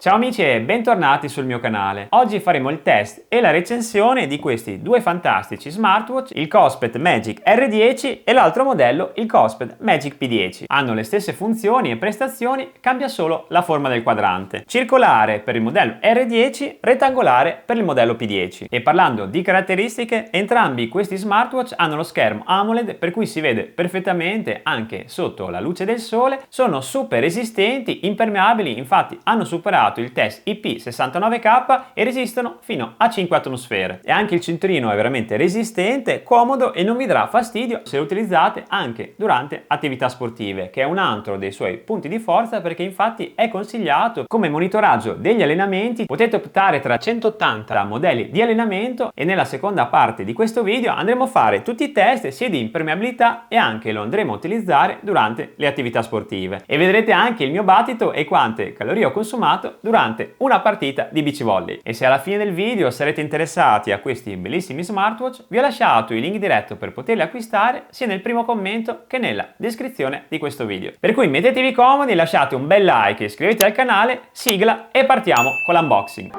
Ciao amici e bentornati sul mio canale. Oggi faremo il test e la recensione di questi due fantastici smartwatch, il Cospet Magic R10 e l'altro modello, il Cospet Magic P10. Hanno le stesse funzioni e prestazioni, cambia solo la forma del quadrante. Circolare per il modello R10, rettangolare per il modello P10. E parlando di caratteristiche, entrambi questi smartwatch hanno lo schermo AMOLED per cui si vede perfettamente anche sotto la luce del sole, sono super resistenti, impermeabili, infatti hanno superato il test IP69K e resistono fino a 5 atmosfere. E anche il cinturino è veramente resistente, comodo e non vi darà fastidio se lo utilizzate anche durante attività sportive, che è un altro dei suoi punti di forza perché infatti è consigliato come monitoraggio degli allenamenti. Potete optare tra 180 modelli di allenamento e nella seconda parte di questo video andremo a fare tutti i test sia di impermeabilità e anche lo andremo a utilizzare durante le attività sportive. E vedrete anche il mio battito e quante calorie ho consumato durante una partita di beach volley. E se alla fine del video sarete interessati a questi bellissimi smartwatch, vi ho lasciato il link diretto per poterli acquistare sia nel primo commento che nella descrizione di questo video. Per cui mettetevi comodi, lasciate un bel like, iscrivetevi al canale, sigla e partiamo con l'unboxing.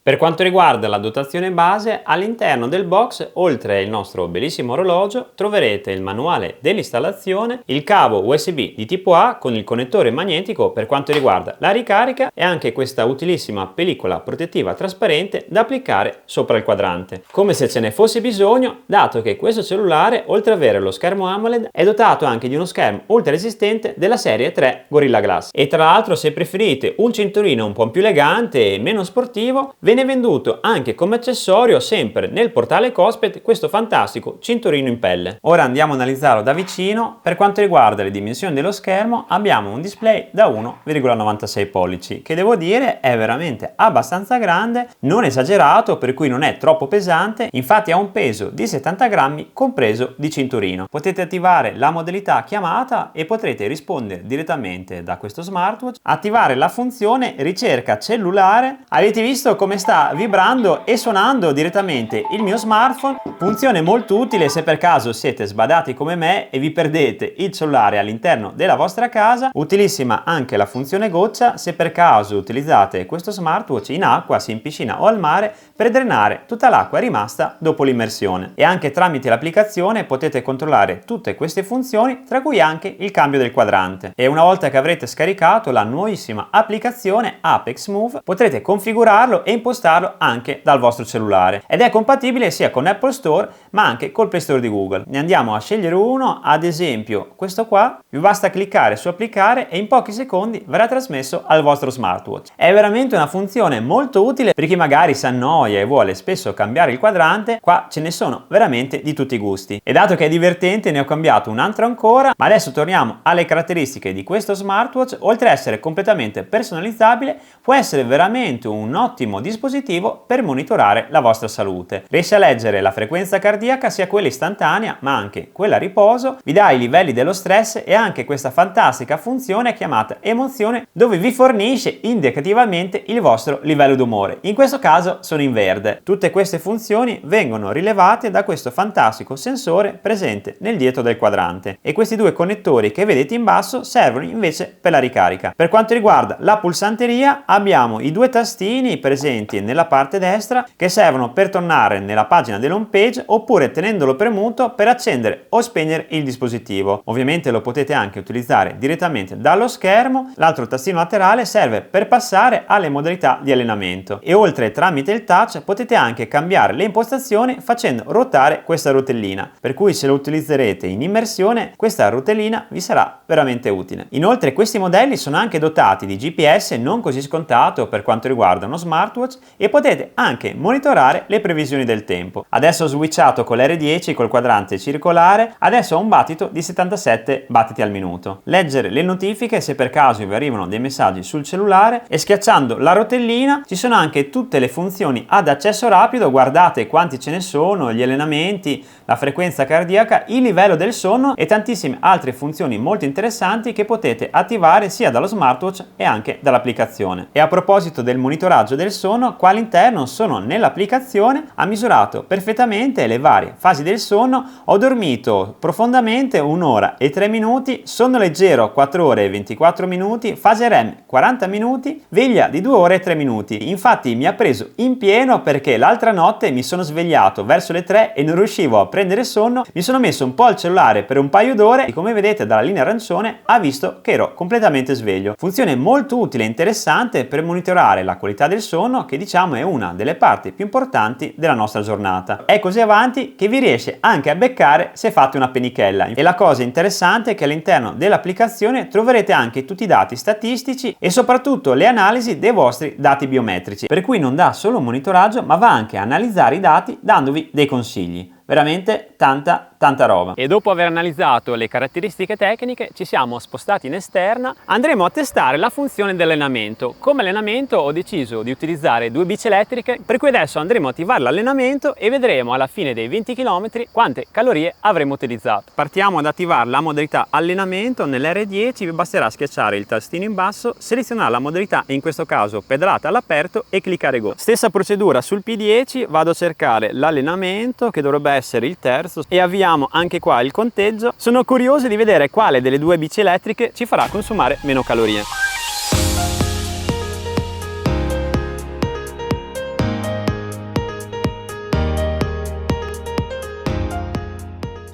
Per quanto riguarda la dotazione base, all'interno del box, oltre al nostro bellissimo orologio, troverete il manuale dell'installazione, il cavo USB di tipo A con il connettore magnetico per quanto riguarda la ricarica e anche questa utilissima pellicola protettiva trasparente da applicare sopra il quadrante. Come se ce ne fosse bisogno, dato che questo cellulare, oltre ad avere lo schermo AMOLED, è dotato anche di uno schermo ultra resistente della serie 3 Gorilla Glass. E tra l'altro, se preferite un cinturino un po' più elegante e meno sportivo, viene venduto anche come accessorio sempre nel portale Cospet questo fantastico cinturino in pelle. Ora andiamo a analizzarlo da vicino. Per quanto riguarda le dimensioni dello schermo, abbiamo un display da 1,96 pollici che devo dire è veramente abbastanza grande, non esagerato, per cui non è troppo pesante, infatti ha un peso di 70 grammi compreso di cinturino. Potete attivare la modalità chiamata e potrete rispondere direttamente da questo smartwatch, attivare la funzione ricerca cellulare. Avete visto come sta vibrando e suonando direttamente il mio smartphone, funzione molto utile se per caso siete sbadati come me e vi perdete il cellulare all'interno della vostra casa. Utilissima anche la funzione goccia se per caso utilizzate questo smartwatch in acqua, sia in piscina o al mare, per drenare tutta l'acqua rimasta dopo l'immersione. E anche tramite l'applicazione potete controllare tutte queste funzioni, tra cui anche il cambio del quadrante. E una volta che avrete scaricato la nuovissima applicazione Apex Move, potrete configurarlo e impostarlo anche dal vostro cellulare ed è compatibile sia con Apple Store ma anche col Play Store di Google. Ne andiamo a scegliere uno, ad esempio questo qua. Vi basta cliccare su applicare e in pochi secondi verrà trasmesso al vostro smartwatch. È veramente una funzione molto utile per chi magari si annoia e vuole spesso cambiare il quadrante. Qua ce ne sono veramente di tutti i gusti e dato che è divertente ne ho cambiato un altro ancora. Ma adesso torniamo alle caratteristiche di questo smartwatch. Oltre ad essere completamente personalizzabile, può essere veramente un ottimo dispositivo per monitorare la vostra salute. Riesce a leggere la frequenza cardiaca, sia quella istantanea ma anche quella a riposo, vi dà i livelli dello stress e anche questa fantastica funzione chiamata emozione, dove vi fornisce indicativamente il vostro livello d'umore. In questo caso sono in verde. Tutte queste funzioni vengono rilevate da questo fantastico sensore presente nel dietro del quadrante e questi due connettori che vedete in basso servono invece per la ricarica. Per quanto riguarda la pulsanteria, abbiamo i due tastini presenti nella parte destra che servono per tornare nella pagina dell'home page oppure tenendolo premuto per accendere o spegnere il dispositivo. Ovviamente lo potete anche utilizzare direttamente dallo schermo. L'altro tastino laterale serve per passare alle modalità di allenamento e oltre tramite il touch potete anche cambiare le impostazioni facendo ruotare questa rotellina, per cui se lo utilizzerete in immersione questa rotellina vi sarà veramente utile. Inoltre questi modelli sono anche dotati di GPS non così scontato per quanto riguarda uno smartwatch e potete anche monitorare le previsioni del tempo. Adesso ho switchato con l'R10 col quadrante circolare, adesso ho un battito di 77 battiti al minuto. Leggere le notifiche se per caso vi arrivano dei messaggi sul cellulare e schiacciando la rotellina ci sono anche tutte le funzioni ad accesso rapido. Guardate quanti ce ne sono, gli allenamenti, la frequenza cardiaca, il livello del sonno e tantissime altre funzioni molto interessanti che potete attivare sia dallo smartwatch e anche dall'applicazione. E a proposito del monitoraggio del sonno, sonno qua all'interno sono nell'applicazione, ha misurato perfettamente le varie fasi del sonno, ho dormito profondamente 1 ora e 3 minuti, sonno leggero 4 ore e 24 minuti, fase REM 40 minuti, veglia di 2 ore e 3 minuti. Infatti mi ha preso in pieno perché l'altra notte mi sono svegliato verso le 3 e non riuscivo a prendere sonno, mi sono messo un po' al cellulare per un paio d'ore e come vedete dalla linea arancione ha visto che ero completamente sveglio. Funzione molto utile e interessante per monitorare la qualità del sonno, che diciamo è una delle parti più importanti della nostra giornata. È così avanti che vi riesce anche a beccare se fate una penichella. E la cosa interessante è che all'interno dell'applicazione troverete anche tutti i dati statistici e soprattutto le analisi dei vostri dati biometrici, per cui non dà solo un monitoraggio ma va anche a analizzare i dati dandovi dei consigli. Veramente tanta roba. E dopo aver analizzato le caratteristiche tecniche ci siamo spostati in esterna, andremo a testare la funzione dell'allenamento. Come allenamento ho deciso di utilizzare 2 bici elettriche, per cui adesso andremo a attivare l'allenamento e vedremo alla fine dei 20 km quante calorie avremo utilizzato. Partiamo ad attivare la modalità allenamento. Nell'R10 vi basterà schiacciare il tastino in basso, selezionare la modalità, in questo caso pedalata all'aperto, e cliccare go. Stessa procedura sul P10, vado a cercare l'allenamento che dovrebbe essere il terzo e avviamo anche qua il conteggio. Sono curioso di vedere quale delle 2 bici elettriche ci farà consumare meno calorie.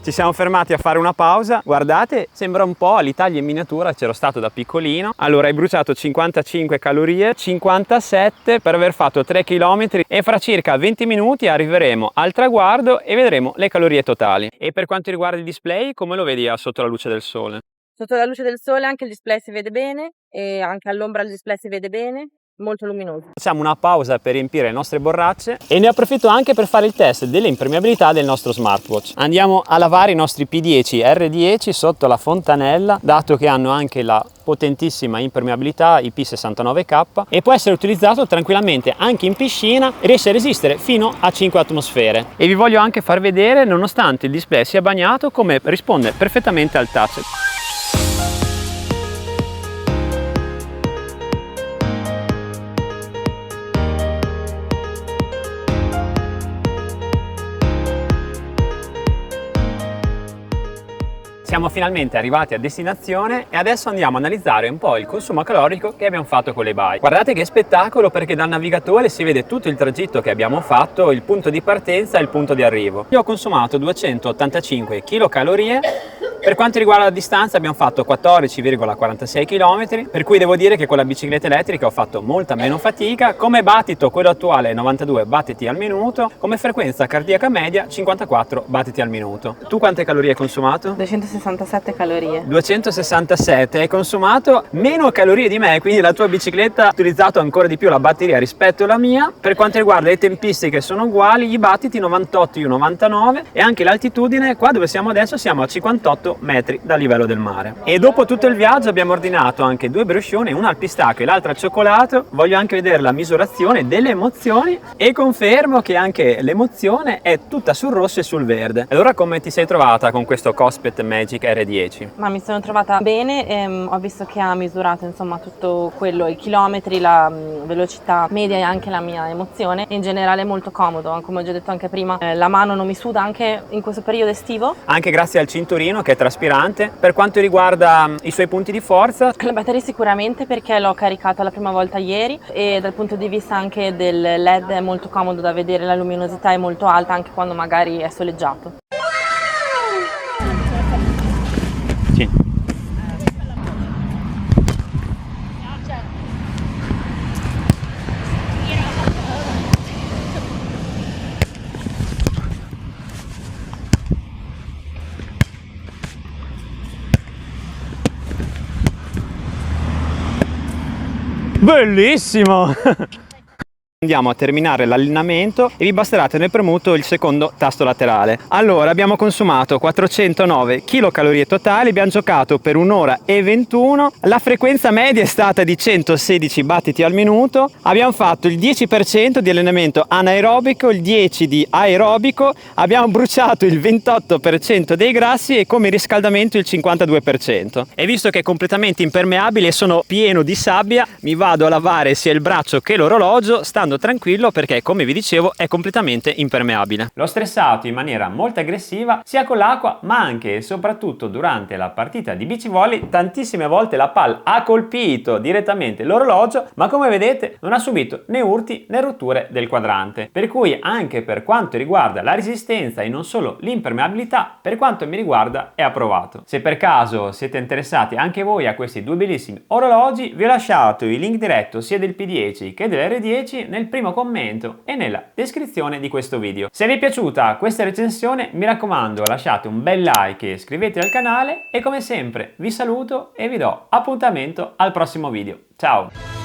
Ci siamo fermati a fare una pausa, guardate, sembra un po' l'Italia in miniatura, c'ero stato da piccolino. Allora, hai bruciato 55 calorie, 57 per aver fatto 3 km e fra circa 20 minuti arriveremo al traguardo e vedremo le calorie totali. E per quanto riguarda il display, come lo vedi sotto la luce del sole? Sotto la luce del sole anche il display si vede bene e anche all'ombra il display si vede bene. Molto luminoso. Facciamo una pausa per riempire le nostre borracce e ne approfitto anche per fare il test delle impermeabilità del nostro smartwatch. Andiamo a lavare i nostri P10 R10 sotto la fontanella, dato che hanno anche la potentissima impermeabilità IP69K e può essere utilizzato tranquillamente anche in piscina e riesce a resistere fino a 5 atmosfere. E vi voglio anche far vedere, nonostante il display sia bagnato, come risponde perfettamente al touch. Siamo finalmente arrivati a destinazione e adesso andiamo a analizzare un po' il consumo calorico che abbiamo fatto con le bike. Guardate che spettacolo, perché dal navigatore si vede tutto il tragitto che abbiamo fatto, il punto di partenza e il punto di arrivo. Io ho consumato 285 kcal. Per quanto riguarda la distanza abbiamo fatto 14,46 km, per cui devo dire che con la bicicletta elettrica ho fatto molta meno fatica. Come battito quello attuale è 92 battiti al minuto, come frequenza cardiaca media 54 battiti al minuto. Tu quante calorie hai consumato? 267 calorie. 267, hai consumato meno calorie di me, quindi la tua bicicletta ha utilizzato ancora di più la batteria rispetto alla mia. Per quanto riguarda le tempistiche sono uguali, i battiti 98, io 99 e anche l'altitudine, qua dove siamo adesso siamo a 58 metri dal livello del mare. E dopo tutto il viaggio abbiamo ordinato anche 2 briochini, una al pistacchio e l'altra al cioccolato. Voglio anche vedere la misurazione delle emozioni e confermo che anche l'emozione è tutta sul rosso e sul verde. Allora, come ti sei trovata con questo Cospet Magic R10? Ma mi sono trovata bene, ho visto che ha misurato insomma tutto quello, i chilometri, la velocità media e anche la mia emozione. In generale è molto comodo, come ho già detto anche prima, la mano non mi suda anche in questo periodo estivo. Anche grazie al cinturino che è traspirante. Per quanto riguarda i suoi punti di forza, la batteria sicuramente, perché l'ho caricata la prima volta ieri, e dal punto di vista anche del LED è molto comodo da vedere, la luminosità è molto alta anche quando magari è soleggiato. Sì. Bellissimo! Andiamo a terminare l'allenamento e vi basterà tenere premuto il secondo tasto laterale. Allora, abbiamo consumato 409 kcal totali, abbiamo giocato per 1 ora e 21, la frequenza media è stata di 116 battiti al minuto, abbiamo fatto il 10% di allenamento anaerobico, il 10% di aerobico, abbiamo bruciato il 28% dei grassi e come riscaldamento il 52%. E visto che è completamente impermeabile e sono pieno di sabbia, mi vado a lavare sia il braccio che l'orologio, stando stando tranquillo perché, come vi dicevo, è completamente impermeabile. L'ho stressato in maniera molto aggressiva sia con l'acqua ma anche e soprattutto durante la partita di beach volley. Tantissime volte la palla ha colpito direttamente l'orologio, ma come vedete non ha subito né urti né rotture del quadrante, per cui anche per quanto riguarda la resistenza e non solo l'impermeabilità, per quanto mi riguarda è approvato. Se per caso siete interessati anche voi a questi due bellissimi orologi, vi ho lasciato il link diretto sia del P10 che dell'R10 nel primo commento e nella descrizione di questo video. Se vi è piaciuta questa recensione, mi raccomando, lasciate un bel like e iscrivetevi al canale, e come sempre vi saluto e vi do appuntamento al prossimo video. Ciao!